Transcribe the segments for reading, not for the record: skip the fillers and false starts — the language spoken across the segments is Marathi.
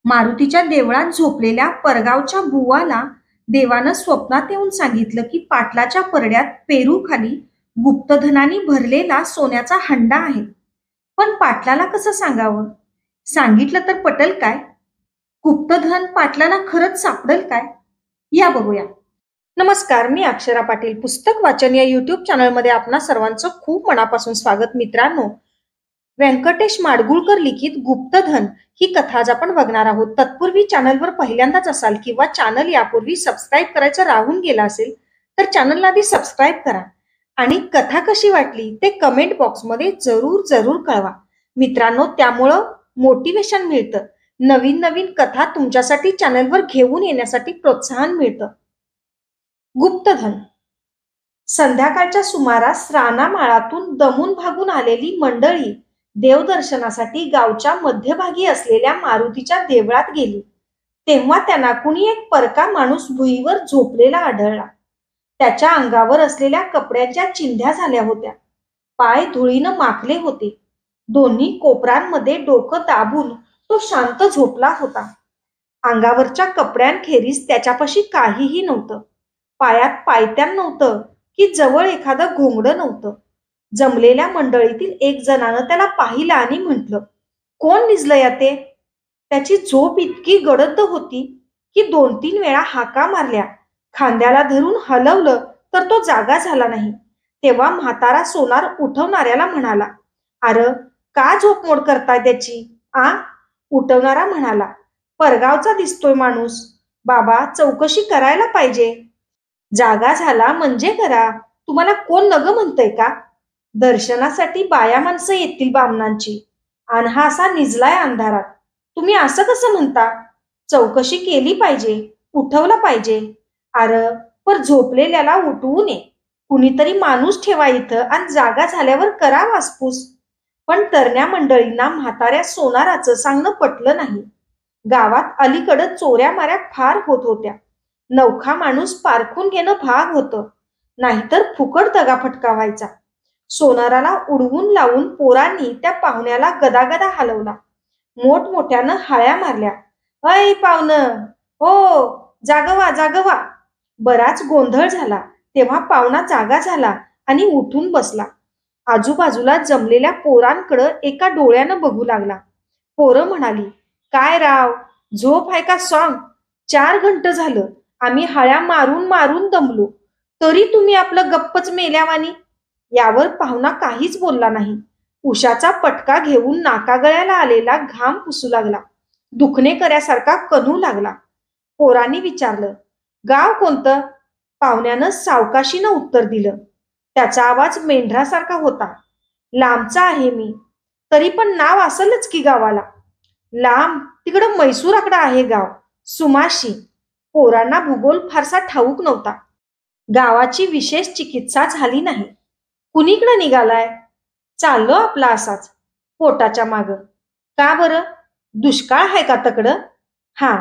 मारुतीच्या देवळात झोपलेल्या परगावच्या बुवाला देवानं स्वप्नात येऊन सांगितलं की पाटलाच्या परड्यात पेरूखाली गुप्तधनाने भरलेला सोन्याचा हंडा आहे. पण पाटलाला कसं सांगावं? सांगितलं तर पटल काय? गुप्तधन पाटलाला खरंच सापडेल काय? या बघूया. नमस्कार, मी अक्षरा पाटील. पुस्तक वाचन या युट्यूब चॅनलमध्ये आपणा सर्वांचं खूप मनापासून स्वागत. मित्रांनो, व्यंकटेश माडगुळकर लिखित गुप्तधन ही कथा आज आपण बघणार आहोत. तत्पूर्वी चॅनलवर पहिल्यांदाच असाल किंवा चॅनल यापूर्वी सबस्क्राईब करायचं राहून गेला असेल तर चॅनलला आधी सबस्क्राईब करा आणि कथा कशी वाटली ते कमेंट बॉक्समध्ये जरूर जरूर कळवा. मित्रांनो, त्यामुळं मोटिवेशन मिळतं. नवीन नवीन कथा तुमच्यासाठी चॅनलवर घेऊन येण्यासाठी प्रोत्साहन मिळतं. गुप्तधन. संध्याकाळच्या सुमारास रानामाळातून दमून भागून आलेली मंडळी देवदर्शनासाठी गावच्या मध्यभागी असलेल्या मारुतीच्या देवळात गेली. तेव्हा त्यांना कुणी एक परका माणूस भुईवर झोपलेला आढळला. त्याच्या अंगावर असलेल्या कपड्याच्या चिंध्या झाल्या होत्या. पाय धुळीनं माखले होते. दोन्ही कोपरांमध्ये डोकं दाबून तो शांत झोपला होता. अंगावरच्या कपड्यांखेरीज त्याच्यापाशी काहीही नव्हतं. पायात पायत्यान नव्हतं की जवळ एखादं घोंगडं नव्हतं. जमलेल्या मंडळीतील एक जणानं त्याला पाहिलं आणि म्हटलं, "कोण निजलंय ते?" त्याची झोप इतकी गडद होती की 2-3 वेळा हाका मारल्या. खांद्याला धरून हलवलं तर तो जागा झाला नाही. तेव्हा म्हातारा सोनार उठवणाऱ्याला म्हणाला, "अरे, का झोपमोड करताय त्याची आ?" उठवणारा म्हणाला, "परगावचा दिसतोय माणूस. बाबा, चौकशी करायला पाहिजे." "जागा झाला म्हणजे करा. तुम्हाला कोण नग म्हणतंय का? दर्शनासाठी बाया माणसं येतील बामणांची, आणि हा असा निजलाय अंधारात. तुम्ही असं कसं म्हणता? चौकशी केली पाहिजे, उठवलं पाहिजे." "अरे, पर झोपलेल्याला उठवू नये. कुणीतरी माणूस ठेवा इथं आणि जागा झाल्यावर करा वासपूस." पण तरण्या मंडळींना म्हाताऱ्या सोनाराचं सांगणं पटलं नाही. गावात अलीकडं चोऱ्या माऱ्या फार होत होत्या. नवखा माणूस पारखून घेणं भाग होतं, नाहीतर फुकट दगाफटका व्हायचा. सोनाराला उडवून लावून पोरांनी त्या पाहुण्याला गदागदा हलवला. मोठमोठ्यानं हाळ्या मारल्या, "अय पाहुणं, हो, जागवा जागवा." बराच गोंधळ झाला. तेव्हा पाहुणा जागा झाला आणि उठून बसला. आजूबाजूला जमलेल्या पोरांकडं एका डोळ्यानं बघू लागला. पोरं म्हणाली, "काय राव, झोप आहे का सॉंग? 4 घंट झालं आम्ही हाळ्या मारून मारून दमलो, तरी तुम्ही आपलं गप्पच मेल्यावानी." यावर पाहुणा काहीच बोलला नाही. उशाचा पटका घेऊन नाकागळ्याला आलेला घाम पुसू लागला. दुखणेकऱ्यासारखा कणू लागला. पोरांनी विचारलं, "गाव कोणतं?" पाहुण्यानं सावकाशीनं उत्तर दिलं. त्याचा आवाज मेंढरासारखा होता. "लांबचा आहे मी. तरी पण नाव असेलच की गावाला." "लांब? तिकडं मैसूराकडं आहे गाव, सुमाशी." पोरांना भूगोल फारसा ठाऊक नव्हता. गावाची विशेष चिकित्सा झाली नाही. "कुणीकडे निघालाय?" "चाललो आपला असाच, पोटाच्या मागं." "का बरं? दुष्काळ आहे का तकडं?" "हां,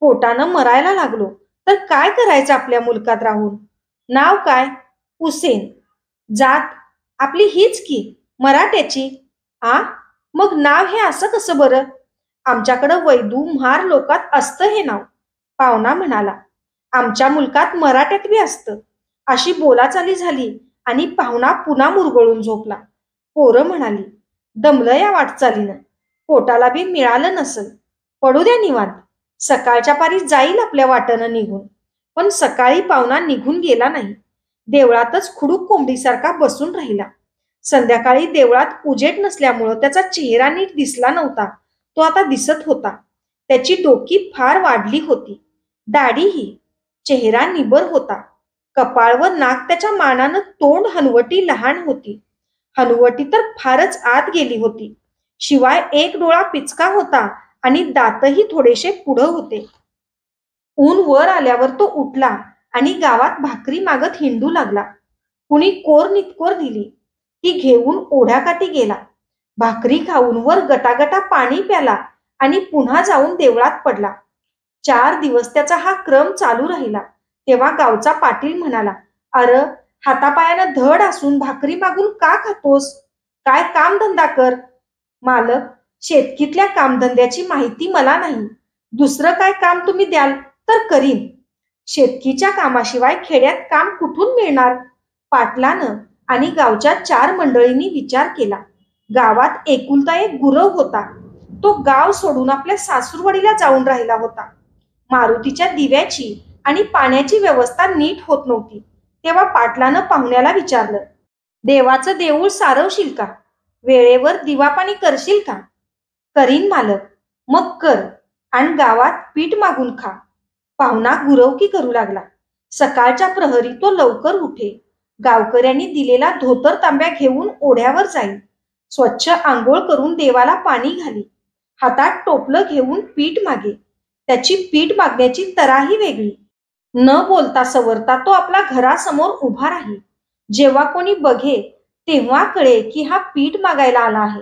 पोटानं मरायला लागलो तर काय करायचं आपल्या मुलकात राहून." "नाव काय?" "हुसेन." "जात?" "आपली हीच की, मराठ्याची." "आ, मग नाव हे असं कसं बरं?" "आमच्याकडं वैदू म्हार लोकात असतं हे नाव." पाहुणा म्हणाला, "आमच्या मुलकात मराठ्यात बी असतं." अशी बोलाचाली झाली आणि पाहुणा पुन्हा मुरगळून झोपला. पोरं म्हणाली, "दमलं या वाटचालीनं. पोटाला बी मिळालं नसल. पडू द्या निवांत. सकाळच्या पारी जाईल आपल्या वाटेनं निघून." पण सकाळी पाहुणा निघून गेला नाही. देवळातच खुडूक कोंबडीसारखा बसून राहिला. संध्याकाळी देवळात उजेड नसल्यामुळं त्याचा चेहरा नीट दिसला नव्हता. तो आता दिसत होता. त्याची डोकी फार वाढली होती, दाढीही. चेहरा निबर होता. कपाळ व नाक त्याच्या मानानं तोंड हनुवटी लहान होती. हनुवटी तर फारच आत गेली होती. शिवाय एक डोळा पिचका होता आणि दातही थोडेसे पुढं होते. ऊन वर आल्यावर तो उठला आणि गावात भाकरी मागत हिंडू लागला. कुणी कोर नितकोर दिली. ती घेऊन ओढ्याकाठी गेला. भाकरी खाऊन वर गटागटा पाणी प्याला आणि पुन्हा जाऊन देवळात पडला. 4 दिवस त्याचा हा क्रम चालू राहिला. तेव्हा गावचा पाटील म्हणाला, "अरे, हातापायानं धड असून भाकरी मागून का खातोस? काय कामधंदा कर." "मालक, शेतकीतल्या कामधंद्याची माहिती मला नाही. दुसरं काय काम तुम्ही द्याल तर करीन. शेतकीच्या कामाशिवाय खेड्यात काम कुठून मिळणार? पाटलानं आणि गावच्या 4 मंडळींनी विचार केला. गावात एकुलता एक गुरव होता. तो गाव सोडून आपल्या सासूरवाडीला जाऊन राहिला होता. मारुतीच्या दिव्याची आणि पाण्याची व्यवस्था नीट होत नव्हती. तेव्हा पाटलानं पाहुण्याला विचारलं, देवाचं देऊळ सारवशील का? वेळेवर दिवा पाणी करशील का? करीन मालक. मग कर आणि गावात पीठ मागून खा. पाहुणा गुरवकी करू लागला. सकाळच्या प्रहरी तो लवकर उठे. गावकऱ्यांनी दिलेला धोतर तांब्या घेऊन ओढ्यावर जाईल. स्वच्छ आंघोळ करून देवाला पाणी घाली. हातात टोपलं घेऊन पीठ मागे. त्याची पीठ मागण्याची तराही वेगळी. न बोलता सवरता तो आपला घरासमोर उभा राहील. जेव्हा कोणी बघे तेव्हा कळे की हा पीठ मागायला आला आहे.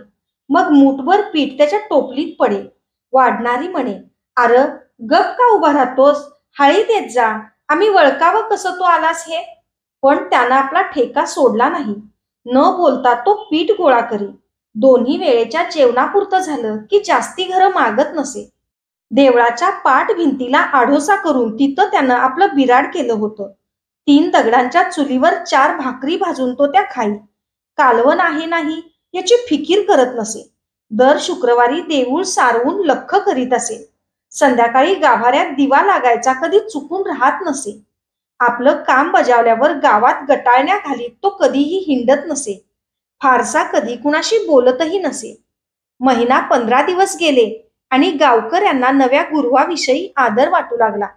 मग मूठभर पीठ त्याच्या टोपलीत पडेल. वाढणारी म्हणे, अरे गप का उभा राहतोस? हाळी देत जा, आम्ही वळकावं कसं तू आलास हे. पण त्यानं आपला ठेका सोडला नाही. न बोलता तो पीठ गोळा करी. दोन्ही वेळेच्या जेवणापुरतं झालं की जास्ती घरं मागत नसे. देवळाच्या पाठ भिंतीला आढोसा करून तिथं त्यानं आपलं बिराड केलं होतं. 3 दगडांच्या चुलीवर 4 भाकरी भाजून तो त्या खाई. कालवण आहे नाही याची फिकीर करत नसे. दर शुक्रवारी देऊळ सारवून लख्ख करीत असे. संध्याकाळी गाभाऱ्यात दिवा लागायचा कधी चुकून राहत नसे. आपलं काम बजावल्यावर गावात गटाळण्या घालीत तो कधीही हिंडत नसे. फारसा कधी कुणाशी बोलतही नसे. महिना 15 दिवस गेले आणि गावकऱ्यांना नव्या गुरुवाविषयी आदर वाटू लागला.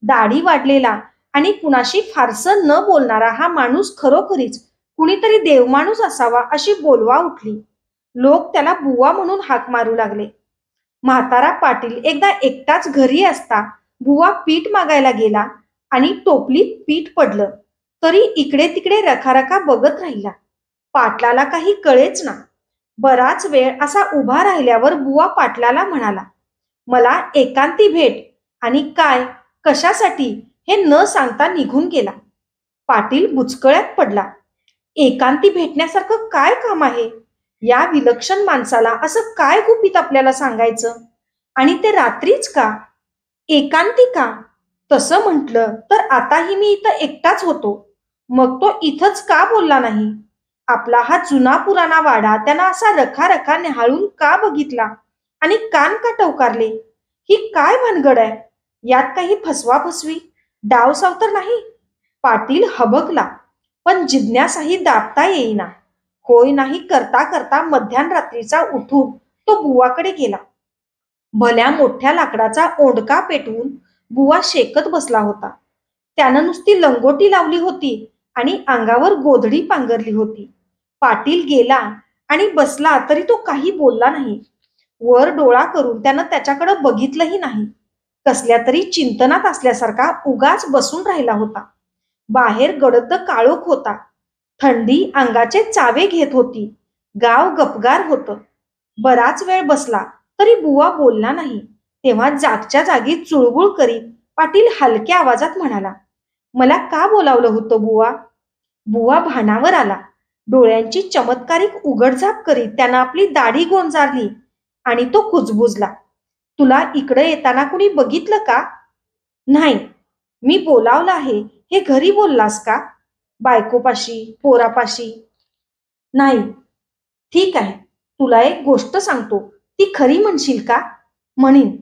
दाढी वाढलेला आणि कुणाशी फारसं न बोलणारा हा माणूस खरोखरीच कुणीतरी देवमाणूस असावा अशी बोलवा उठली. लोक त्याला बुवा म्हणून हाक मारू लागले. म्हातारा पाटील एकदा एकटाच घरी असता बुवा पीठ मागायला गेला आणि टोपलीत पीठ पडलं. तरी इकडे तिकडे रखारखा बघत राहिला. पाटलाला काही कळेच ना. बराच वेळ असा उभा राहिल्यावर बुवा पाटलाला म्हणाला, मला एकांती भेट. आणि काय कशासाठी हे न सांगता निघून गेला. पाटील बुचकळ्यात पडला. एकांती भेटण्यासारखं काय काम आहे? या विलक्षण माणसाला असं काय गुपित आपल्याला सांगायचं? आणि ते रात्रीच का? एकांती का? तसं म्हटलं तर आताही मी इथं एकटाच होतो. मग तो इथंच का बोलला नाही? आपला हा जुना पुराणा वाडा त्यांना असा रखा निहाळून का बघितला आणि कान का टवकारले? ही काय भानगड आहे? यात काही फसवाफसवी डावसाव तर नाही? पाटील हबकला, पण जिज्ञासाही दाबता येईना. होय नाही करता करता मध्यानरात्रीचा उठून तो बुवाकडे गेला. भल्या मोठ्या लाकडाचा ओंडका पेटवून बुवा शेकत बसला होता. त्यानं नुसती लंगोटी लावली होती आणि अंगावर गोधडी पांघरली होती. पाटील गेला आणि बसला तरी तो काही बोलला नाही. वर डोळा करून त्यानं त्याच्याकडे बघितलंही नाही. कसल्या तरी चिंतनात असल्यासारखा उगाच बसून राहिला होता. बाहेर गडद काळोख होता. थंडी अंगाचे चावे घेत होती. गाव गपगार होतं. बराच वेळ बसला तरी बुवा बोलला नाही. तेव्हा जागच्या जागी चुळबुळ करीत पाटील हलक्या आवाजात म्हणाला, मला का बोलावलं होतं बुवा? बुवा भानावर आला. डोळ्यांची चमत्कारिक उघडझाप करीत त्यानं आपली दाढी गोंजारली आणि तो कुजबुजला. तुला इकडे येताना कुणी बघितलं का? नाही. मी बोलावलं आहे हे घरी बोललास का? बायकोपाशी, पोरापाशी? नाही. ठीक आहे, तुला एक गोष्ट सांगतो, ती खरी म्हणशील का? म्हणीन.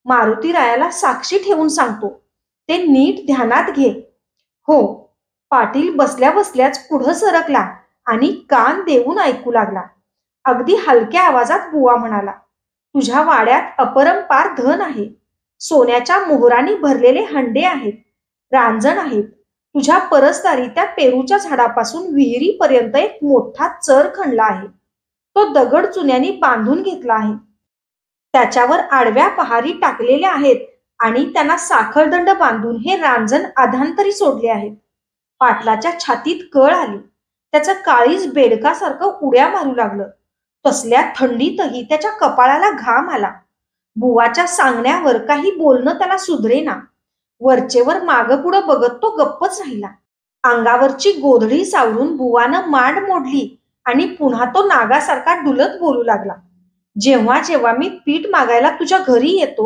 मारुतीरायाला साक्षी ठेवून सांगतो, ते नीट ध्यानात घे. हो. पाटील बसल्या बसल्याच पुढं सरकला आणि कान देऊन ऐकू लागला. अगदी हलक्या आवाजात बुवा म्हणाला, तुझ्या वाड्यात अपरंपार धन आहे. सोन्याच्या मोहरांनी भरलेले हंडे आहेत. रांजण आहेत. तुझ्या परसदारी त्या पेरूच्या झाडापासून विहिरीपर्यंत एक मोठा चर खणला आहे. तो दगड चुन्यानी बांधून घेतला आहे. त्याच्यावर आडव्या पहारी टाकलेल्या आहेत आणि त्यांना साखळदंड बांधून हे रांजण अधांतरी सोडले आहेत. पाटलाच्या छातीत कळ आली. त्याचं काळीज बेडकासारखं उड्या मारू लागलं. तसल्या थंडीतही त्याच्या कपाळाला घाम आला. बुवाच्या सांगण्यावर काही बोलणं त्याला सुधरेना. वरचेवर मागं पुढं बघत तो गप्पच राहिला. अंगावरची गोधडी सावरून बुवानं मांड मोडली आणि पुन्हा तो नागासारखा डुलत बोलू लागला. जेव्हा जेव्हा मी पीठ मागायला तुझ्या घरी येतो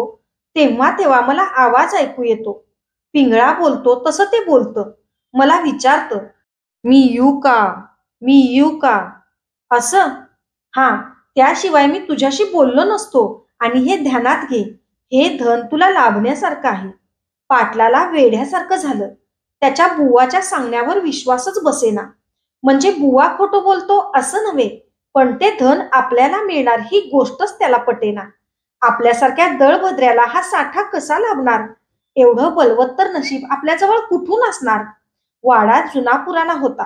तेव्हा तेव्हा मला आवाज ऐकू येतो. पिंगळा बोलतो तसं ते बोलतं. मला विचारतं, मी येऊ का? मी येऊ का? असं. हा, त्याशिवाय मी तुझ्याशी बोललो नसतो. आणि हे ध्यानात घे, हे धन तुला लाभण्यासारखं आहे. पाटलाला वेड्यासारखं झालं. त्याच्या बुवाच्या सांगण्यावर विश्वासच बसेना. म्हणजे बुवा खोटं बोलतो असं नव्हे, पण ते धन आपल्याला मिळणार ही गोष्टच त्याला पटेना. आपल्यासारख्या दळभद्र्याला हा साठा कसा लाभणार? एवढं बलवत्तर नशीब आपल्याजवळ कुठून असणार? वाडा जुना पुराणा होता.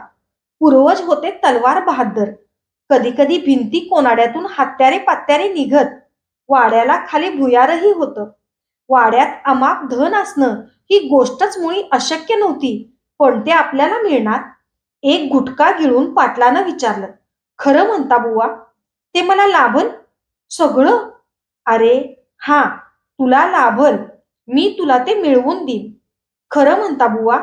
पूर्वज होते तलवार बहाद्दर. कधी कधी भिंती कोनाड्यातून हत्यारे पात्यारे निघत. वाड्याला खाली भुयारही होतं. वाड्यात अमाप धन असणं ही गोष्टच मुळी अशक्य नव्हती, पण ते आपल्याला मिळणार. एक गुटखा गिळून पाटलानं विचारलं, खरं म्हणता बुवा? ते मला लाभल सगळं? अरे हा, तुला लाभल. मी तुला ते मिळवून देईन. खरं म्हणता बुवा?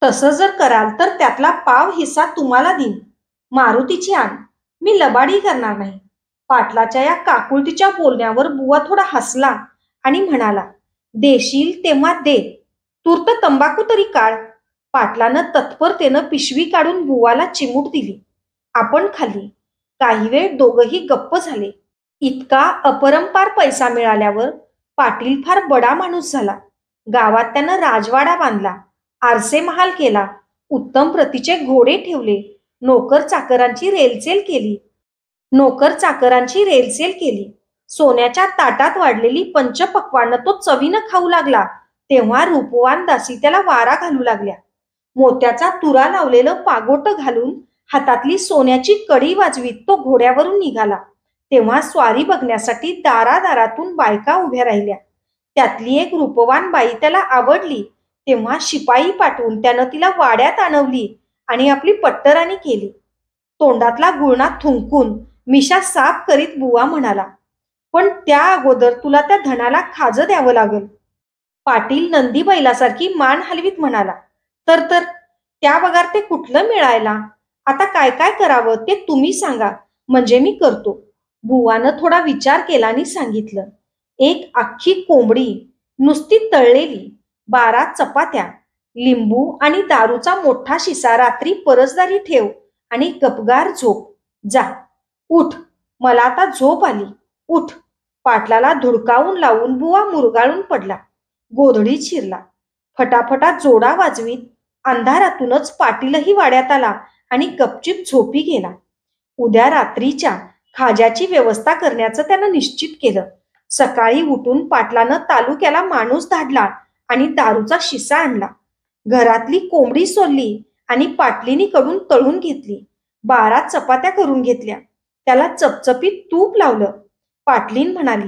तसं जर कराल तर त्यातला पाव हिस्सा तुम्हाला देईन. मारुतीची आण, मी लबाडी करणार नाही. पाटलाच्या या काकुळतीच्या बोलण्यावर बुवा थोडा हसला आणि म्हणाला, देशील तेव्हा दे, तूर्त तंबाखू तरी काढ. पाटलानं तत्परतेनं पिशवी काढून बुवाला चिमूट दिली. आपण खाल्ली. काही वेळ दोघंही गप्प झाले. इतका अपरंपार पैसा मिळाल्यावर पाटील फार बडा माणूस झाला. गावात त्यानं राजवाडा बांधला, आरसे महाल केला, उत्तम प्रतीचे घोडे ठेवले, नोकर चाकरांची रेलसेल केली. सोन्याच्या ताटात वाढलेली पंचपक्वान्न तो चवीनं खाऊ लागला, तेव्हा रूपवान दासी त्याला वारा घालू लागल्या. मोत्याचा तुरा लावलेलं पागोटं घालून हातातली सोन्याची कडी वाजवीत तो घोड्यावरून निघाला, तेव्हा स्वारी बघण्यासाठी दारादारातून बायका उभ्या राहिल्या. त्यातली एक रूपवान बाई त्याला आवडली, तेव्हा शिपाई पाठवून त्यानं तिला वाड्यात आणवली आणि आपली पट्टराणी केली. तोंडातला गुळणा थुंकून मिशा साफ करीत बुवा म्हणाला, पण त्या अगोदर तुला त्या धनाला खाजं द्यावं लागल. पाटील नंदी बैलासारखी मान हलवीत म्हणाला, तर त्या बगार ते कुठलं मिळायला? आता काय काय करावं ते तुम्ही सांगा, म्हणजे मी करतो. बुवानं थोडा विचार केला आणि सांगितलं, एक अख्खी कोंबडी नुसती तळलेली, 12 चपात्या, लिंबू आणि दारूचा मोठा शिसा रात्री परसदारी ठेव आणि गपगार झोप. जा, उठ, मला आता झोप आली, उठ. पाटलाला धुडकावून लावून बुवा मुरगाळून पडला, गोधडीत शिरला. फटाफटा जोडा वाजवीत अंधारातूनच पाटीलही वाड्यात आला आणि गपचिप झोपी गेला. उद्या रात्रीच्या खाज्याची व्यवस्था करण्याचं त्यानं निश्चित केलं. सकाळी उठून पाटलानं तालुक्याला माणूस धाडला आणि दारूचा शिसा आणला. घरातली कोंबडी सोलली आणि पाटलिनीकडून तळून घेतली. 12 चपात्या करून घेतल्या. त्याला चपचपीत तूप लावलं. पाटलीन म्हणाली,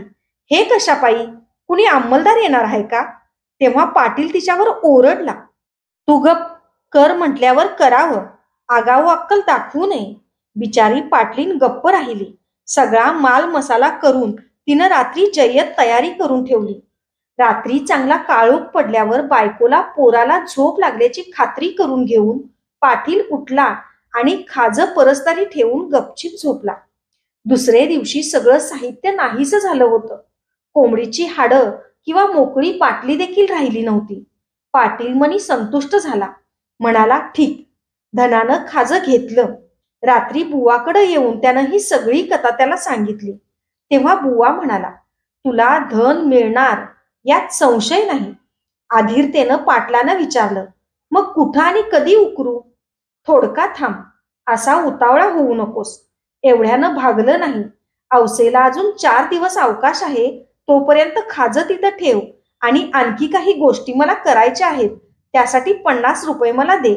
हे कशापायी? कुणी अंमलदार येणार आहे का? तेव्हा पाटील तिच्यावर ओरडला, तू गप कर म्हटल्यावर करावं, आगाऊ अक्कल दाखवू नये. बिचारी पाटलीन गप्प राहिली. सगळा माल मसाला करून तिनं रात्री जय्यत तयारी करून ठेवली. रात्री चांगला काळोख पडल्यावर बायकोला पोराला झोप लागल्याची खात्री करून घेऊन पाटील उठला आणि खाजं परस्तारी ठेवून गपचीप झोपला. दुसरे दिवशी सगळं साहित्य नाहीसं झालं होतं. कोंबडीची हाडं किंवा मोकळी पाटली देखील राहिली नव्हती. पाटील मनी संतुष्ट झाला. म्हणाला, ठीक, धनानं खाजं घेतलं. रात्री बुवाकडे येऊन त्यानं ही सगळी कथा त्याला सांगितली. तेव्हा बुवा म्हणाला, तुला धन मिळणार यात संशय नाही. आधीरतेनं पाटलानं विचारलं, मग कुठं आणि कधी उकरू? थोडका थांब, असा उतावळा होऊ नकोस. एवढ्यानं भागलं नाही. औसेला अजून 4 दिवस अवकाश आहे, तोपर्यंत खाजं तिथं ठेव आणि आणखी काही गोष्टी मला करायच्या आहेत, त्यासाठी 50 रुपये मला दे.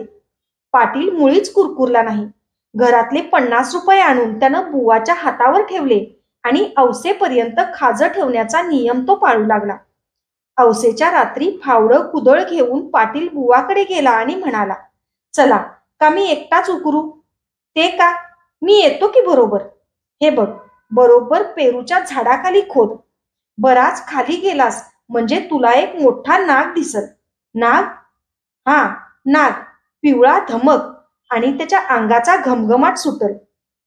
पाटील मुळीच कुरकुरला नाही. घरातले 50 रुपये आणून त्यानं बुवाच्या हातावर ठेवले आणि औसेपर्यंत खाजं ठेवण्याचा नियम तो पाळू लागला. औसेच्या रात्री फावडं कुदळ घेऊन पाटील बुवाकडे गेला आणि म्हणाला, चला का मी एकटाच उकरू? ते का, मी येतो की बरोबर. हे बघ, बरोबर पेरूच्या झाडाखाली खोद. बराच खाली गेलास म्हणजे तुला एक मोठा नाग दिसल. नाग? हा, नाग, पिवळा धमक आणि त्याच्या अंगाचा घमघमाट सुटल.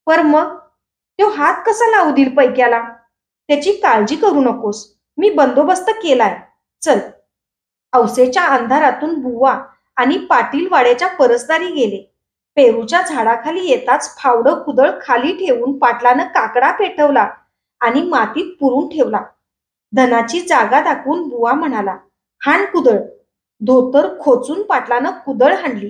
पर मग तो हात कसा लावू देईल पैक्याला? त्याची काळजी करू नकोस. मी बंदोबस्त केलाय. चल. औसेच्या अंधारातून बुवा आणि पाटील वाड्याच्या परसदारी गेले. पेरूच्या झाडाखाली येताच फावडं कुदळ खाली ठेवून पाटलानं काकडा पेटवला आणि मातीत पुरून ठेवला. धनाची जागा दाखवून बुवा म्हणाला, हाण कुदळ. धोतर खोचून पाटलानं कुदळ हाणली.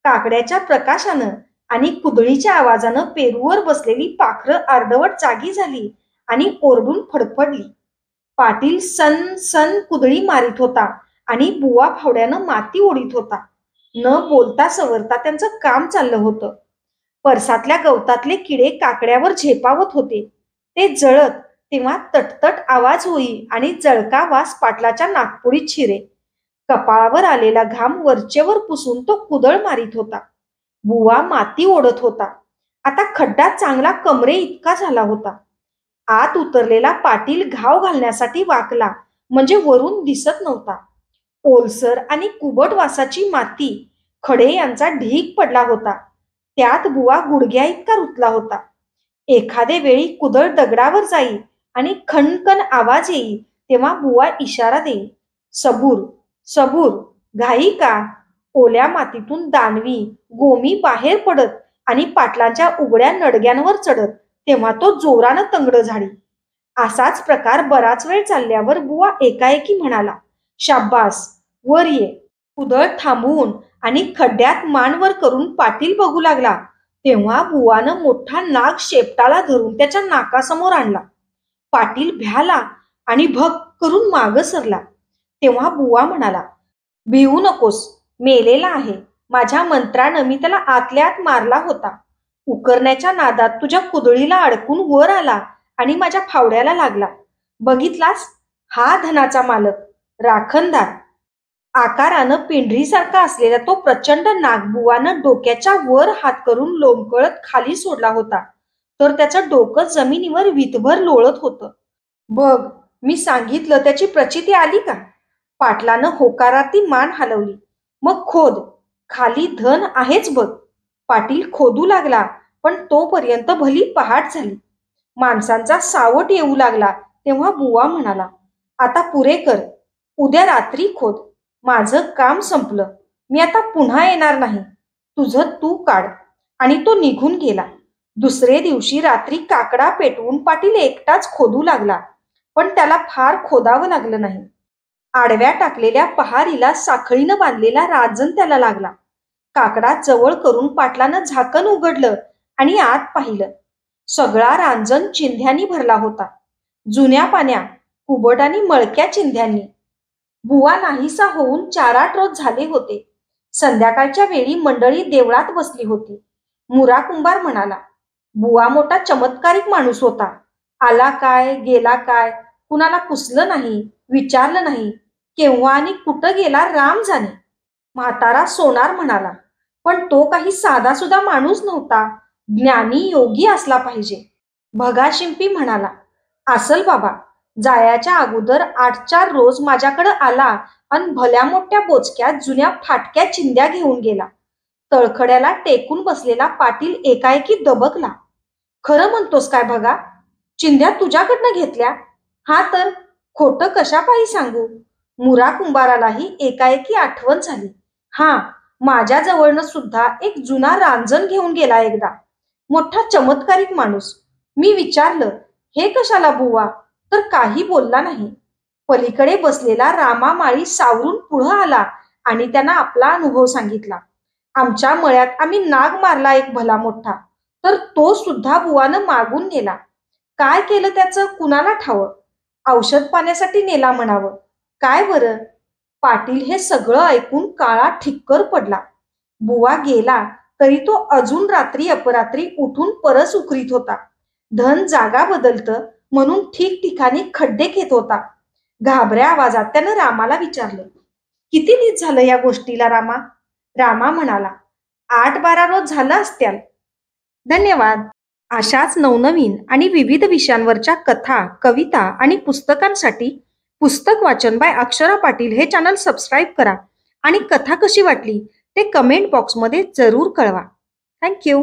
काकड्याच्या प्रकाशानं आणि कुदळीच्या आवाजानं पेरूवर बसलेली पाखरं अर्धवट जागी झाली आणि ओरडून फडफडली. पाटील सन सन कुदळी मारित होता आणि बुवा फावड्यानं माती ओढीत होता. न बोलता सवरता त्यांचं काम चाललं होतं. परसातल्या गवतातले किडे काकड्यावर झेपावत होते. ते जळत तेव्हा तटतट आवाज होई आणि जळका वास पाटलाच्या नाकपुडीत शिरे. कपाळावर आलेला घाम वरचेवर पुसून तो कुदळ मारित होता. बुवा माती ओढत होता. आता खड्डा चांगला कमरे इतका झाला होता. आत उतरलेला पाटील घाव घालण्यासाठी वाकला म्हणजे वरून दिसत नव्हता. ओलसर आणि कुबट वासाची माती, खडे यांचा ढीग पडला होता. त्यात बुवा गुडघ्या इतका रुतला होता. एखादे वेळी कुदळ दगडावर जाई आणि खणखण आवाज येई तेव्हा बुवा इशारा देई, सबूर सबूर. घाई का? ओल्या मातीतून दानवी गोमी बाहेर पडत आणि पाटलांच्या उघड्या नडग्यांवर चढत तेव्हा तो जोरानं तंगड झाडी. असाच प्रकार बराच वेळ चालल्यावर बुवा एकाएकी म्हणाला, शाब्बास, वर ये. कुदळ थांबवून आणि खड्ड्यात मानवर करून पाटील बघू लागला तेव्हा बुवानं मोठा नाग शेपटाला धरून त्याच्या नाकासमोर आणला. पाटील भ्याला आणि भग करून माग सरला. तेव्हा बुवा म्हणाला, भिवू नकोस, मेलेला आहे. माझ्या मंत्रानं मी त्याला आतल्या आत मारला होता. उकरण्याच्या नादात तुझ्या कुदळीला अडकून वर आला आणि माझ्या फावड्याला लागला. बघितलास? हा धनाचा मालक, राखणदार. आकारानं पिंढरीसारखा असलेला तो प्रचंड नागबुवानं डोक्याच्या वर हात करून लोंबकळत खाली सोडला होता, तर त्याचं डोकं जमिनीवर वितभर लोळत होतं. बघ, मी सांगितलं त्याची प्रचिती आली का? पाटलानं होकारार्थी मान हलवली. मग खोद, खाली धन आहेच बघ. पाटील खोदू लागला, पण तोपर्यंत भली पहाट झाली. माणसांचा सावट येऊ लागला तेव्हा बुवा म्हणाला, आता पुरे कर, उद्या रात्री खोद. माझं काम संपलं, मी आता पुन्हा येणार नाही. तुझं तू काढ. आणि तो निघून गेला. दुसरे दिवशी रात्री काकडा पेटवून पाटील एकटाच खोदू लागला, पण त्याला फार खोदावं लागलं नाही. आडव्या टाकलेल्या पहारीला साखळीनं बांधलेला रांजण त्याला लागला. काकडा जवळ करून पाटलानं झाकण उघडलं आणि आत पाहिलं. सगळा रांजण चिंध्यांनी भरला होता. जुन्या पाण्या, कुबट आणि मळक्या चिंध्यांनी. बुवा नाहीसा होऊन 4-8 रोज झाले होते. संध्याकाळच्या वेळी मंडळी देवळात बसली होती. मुरा कुंभार म्हणाला, बुवा मोठा चमत्कारिक माणूस होता. आला काय, गेला काय, कुणाला पुसलं नाही, विचारलं नाही. केव्हा आणि कुठं गेला राम जाणे. म्हातारा सोनार म्हणाला, पण तो काही साधासुद्धा माणूस नव्हता. ज्ञानी योगी असला पाहिजे. भगा शिंपी म्हणाला, असल बाबा. जायाच्या अगोदर 8-4 रोज माझ्याकडे आला आणि भल्या मोठ्या बोचक्यात जुन्या फाटक्या चिंध्या घेऊन गेला. तळखड्याला टेकून बसलेला पाटील एकाएकी दबकला. खरं म्हणतोस काय भगा? चिंध्या तुझ्याकडनं घेतल्या? हा तर, खोटं कशापायी सांगू? मुरा कुंभारालाही एकाएकी आठवण झाली. हा, माझ्या जवळनं सुद्धा एक जुना रांजण घेऊन गेला एकदा. मोठा चमत्कारिक माणूस. मी विचारलं, हे कशाला बुवा? तर काही बोलला नाही. पलीकडे बसलेला रामा माळी सावरून पुढं आला आणि त्यांना आपला अनुभव सांगितला. आमच्या मळ्यात आम्ही नाग मारला एक भला मोठा, तर तो सुद्धा बुवानं मागून नेला. काय केलं त्याचं कुणाला ठावं. औषध पाण्यासाठी नेला म्हणावं. काय बरं? पाटील हे सगळं ऐकून काळा ठिक्कर पडला. बुवा गेला तरी तो अजून रात्री अपरात्री उठून परस उकरीत होता. धन जागा बदलतं म्हणून ठिकठिकाणी खड्डे घेत होता. घाबऱ्या आवाजात त्यानं रामाला विचारलं, किती दिस झालं या गोष्टीला रामा? रामा म्हणाला, 8-12 रोज झालं असत्याल. धन्यवाद. अशाच नवनवीन आणि विविध विषयांवरच्या कथा, कविता आणि पुस्तकांसाठी पुस्तक वाचन बाय अक्षरा पाटील हे चॅनल सबस्क्राईब करा आणि कथा कशी वाटली ते कमेंट बॉक्समध्ये जरूर कळवा. थँक्यू.